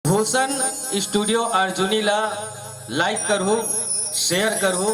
Bhushan studio Arjuni ला like करहु, share करहु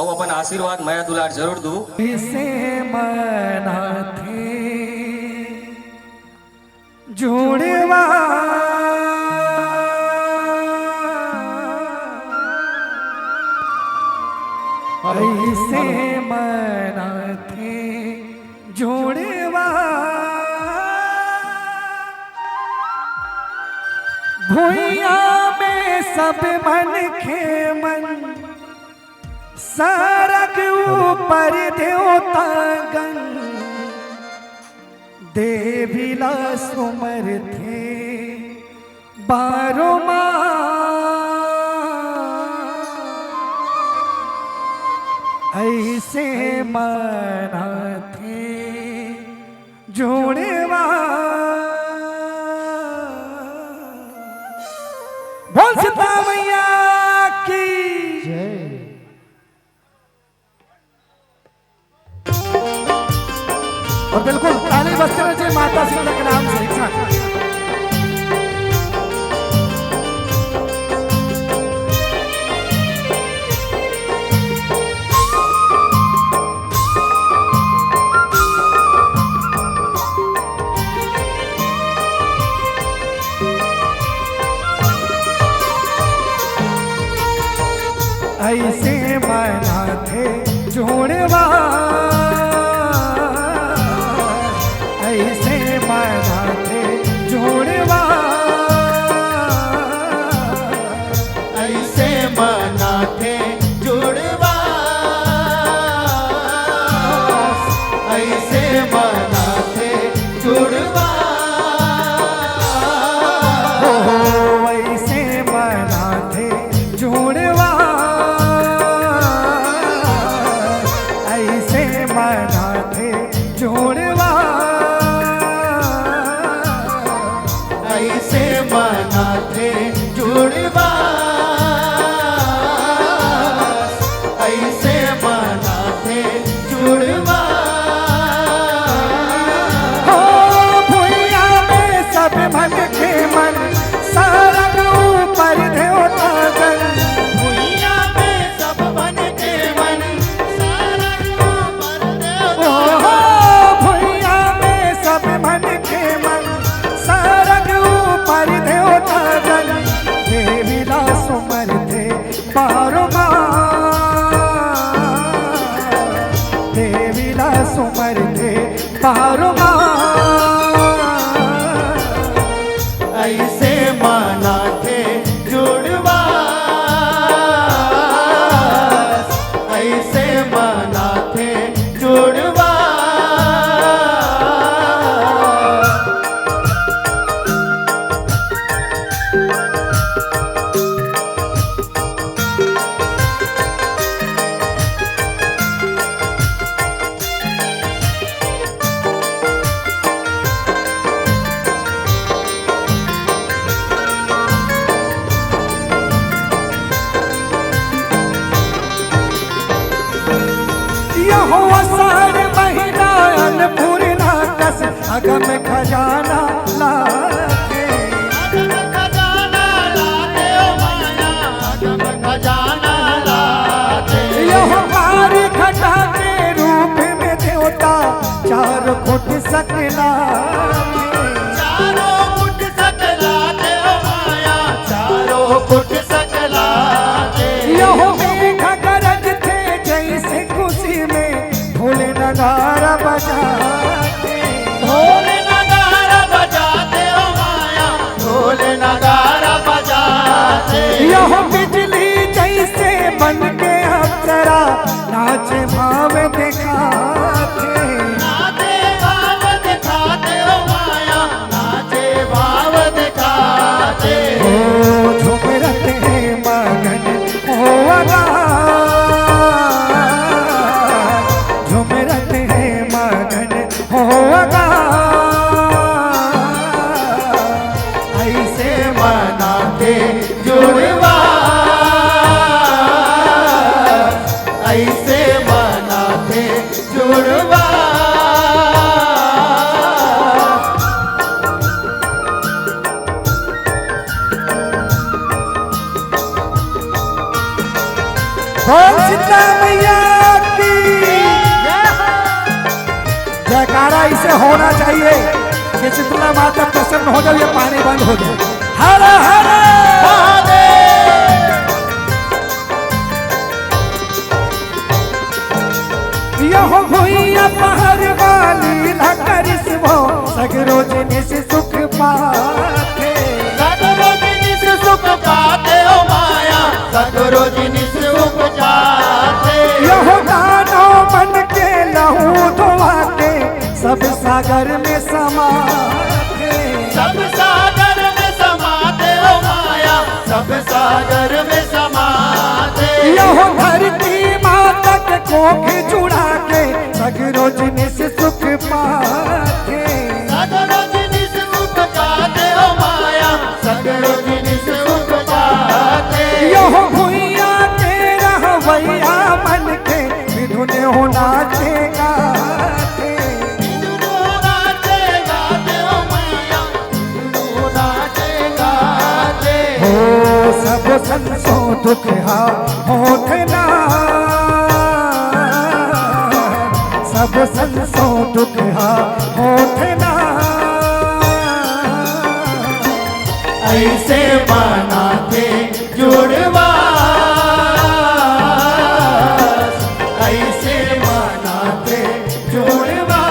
और अपन आशीर्वाद माया दुलार जरूर दू। इसे मना थे जुड़वा ऐसे मना थे जुड़वा भुइया में सब मन के मन सरग ऊपर देवता गण देविला सुमर थे बारो ऐसे मना थे जोड़वा। बोल सीता मैया की जय। और बिल्कुल ताली बजते रहे जय माता सीता के नाम से एक साथ। ऐसे मना थे जोड़वा ऐसे मना थे जोड़वा ऐसे मना थे जुड़वा ऐसे मना थे जुड़वा ऐसे मना थे जोड़वा ऐसे मना थे जोड़वा ऐसे मना थे जुड़वा ऐसे मना थे जुड़वा हो भुइया में सब मन के मन सरग ऊपर देवता गण भुइया में सब मन के मन सारा ऊपर देवता भुइया में सब मन के मन सरग ऊपर देवता गण देविला सुमर थे बारो देविला सुमर थे बारो ऐसे मना थे जुड़वा ऐसे मना थे जुड़वा यहो अषाढ़ महीना अन्नपूर्णा कस अगम खजाना लागे खजाना लाते ओ माया अगम खजाना लाते यहो पार घटा के रूप में देवता चार फुट सकला चारों फुट सकलाते ओ माया चारों फुट सकलाते यहो मेघ गरज थे जैसे खुशी में ढोले नगारा बजाते ढोल नगारा बजाते ओ माया ढोल नगारा बजाते यहो बिजली जैसे बन के अप्सरा नाचे भाव दिखाते नाचे भाव दिखाते ओ माया नाचे भाव दिखाते ओ झुमरते मगन होगा झुमरते मगन होगा ऐसे मनाते जुड़वा ऐसे मनाते जुड़वा बोल सीता मैया की जयकारा इसे होना चाहिए कि शीतला माता प्रसन्न हो जाए, ये पानी बंद हो जाए। हर हर यहो भुइया पहर वाली लकरिसबो सगरो जिनिस सुख पाते, सगरो जिनिस सुख पाते ओ माया, सगरो जिनिस सुख जाते। यहो दानो मन के लहू धोआ के सब सागर में समाते, सब सागर में समाते ओ माया, सब सागर में समाते। यहो धरती माता के कोख जुड़ा के सगरो जिनिस सुख पाते, सगरो जिनिस सुख जाते ओ माया, सगरो जिनिस सुख जाते। यहो भुइया के रहवैया मन के विधुन हो नाचे गाते, विधु नाचे गाते ओ माया, विधु नाचे गाते। हो सब संसो दुख हा होठ ना, सब संसो दुख हा होठ ना, ऐसे माना थे जुड़वा, ऐसे माना थे जुड़वा।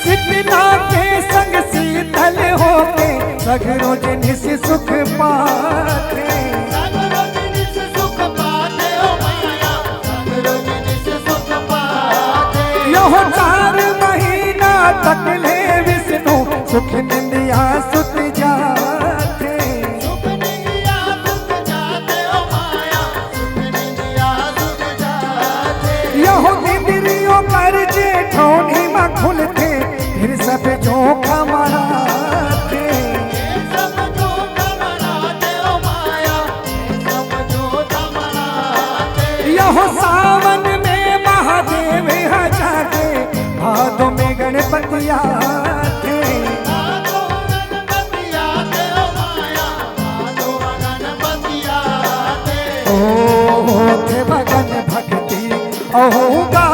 सीता के संग शीतल होके सगरो जिनिस सुख पाते, सगरो जिनिस सुख पाते ओ माया, सगरो जिनिस सुख पाते। यहो 4 महीना तक ले विष्णु सुख निंदिया सुत जाते, सुख निंदिया सुख जाते ओ माया, सुख निंदिया सुख जाते। यहो निंदियों कर जेठौनी में खुलते फिर सब जोखा मराते, सब जो मनाते ओ माया, सब जो मनाते। यहो सावन में महादेव है जागे, भादों में गणपति आते, भादो गणपति आते ओ माया, भादो गणपति आते। होते भगन भक्ति अहोगा,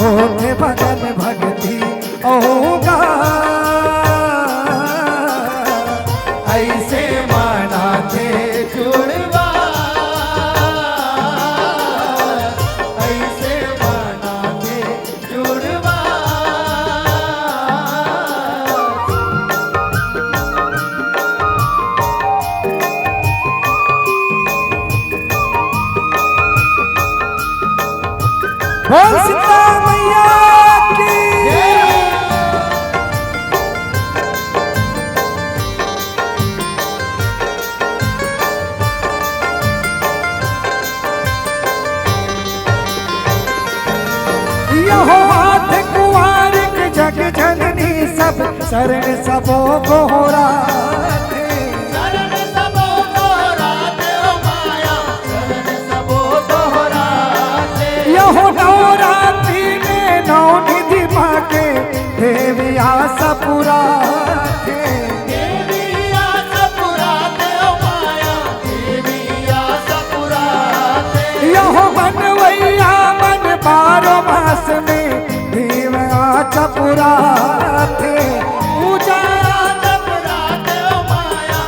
होते भगन भक्ति अहोगा, ऐसे माना थे जुड़वा, ऐसे माना थे जुड़वा। बोल सीता मैया की यहो हाथ कुंवार के जग जननी सब शरण सबो गोहराते, शरण सबो दोहराते ओ माया, शरण सबो दोहराते। यहो नवरात्रि में नौ निधि मांगे देवी आशा पुराते, देवी आशा पुराते ओ माया, देवी आशा पुराते। यहो मनवैया मन 12 मास में देव आशा पुराते, पूजा आशा पुराते ओ माया,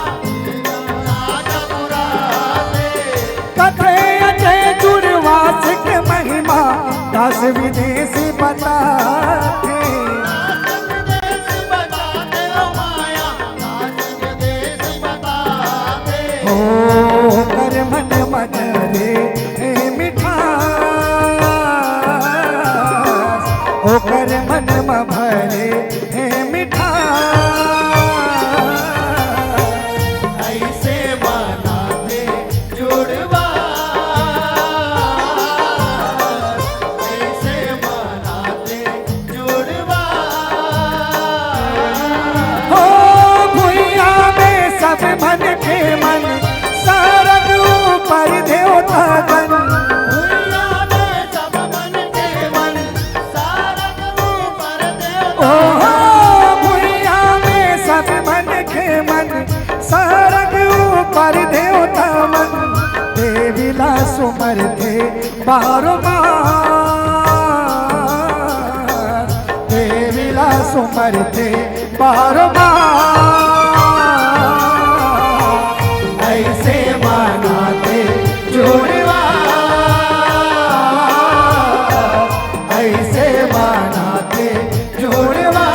आशा पुराते। कथे अजय जुड़वास के महिमा दास विदेशी बताते, देश बताते ओ माया, नाच देश बताते। हो कर मन मजरे हे मिठास, हो कर मन म भरे हे मिठास, ऐसे माना थे जुड़वा, सरग ऊपर देवता मन देवीला सुमर थे बारो बार देवीला सुमर थे बारो बार ऐसे माना थे जोड़वा ऐसे माना थे जोड़वा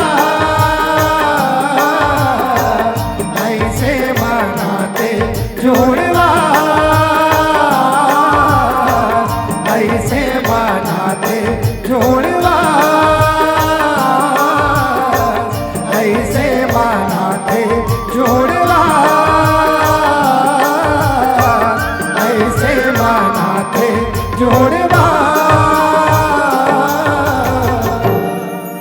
ऐसे माना थे जोड़वा ऐसे माना थे जोड़वा ऐसे माना थे जोड़वा ऐसे माना थे जोड़वा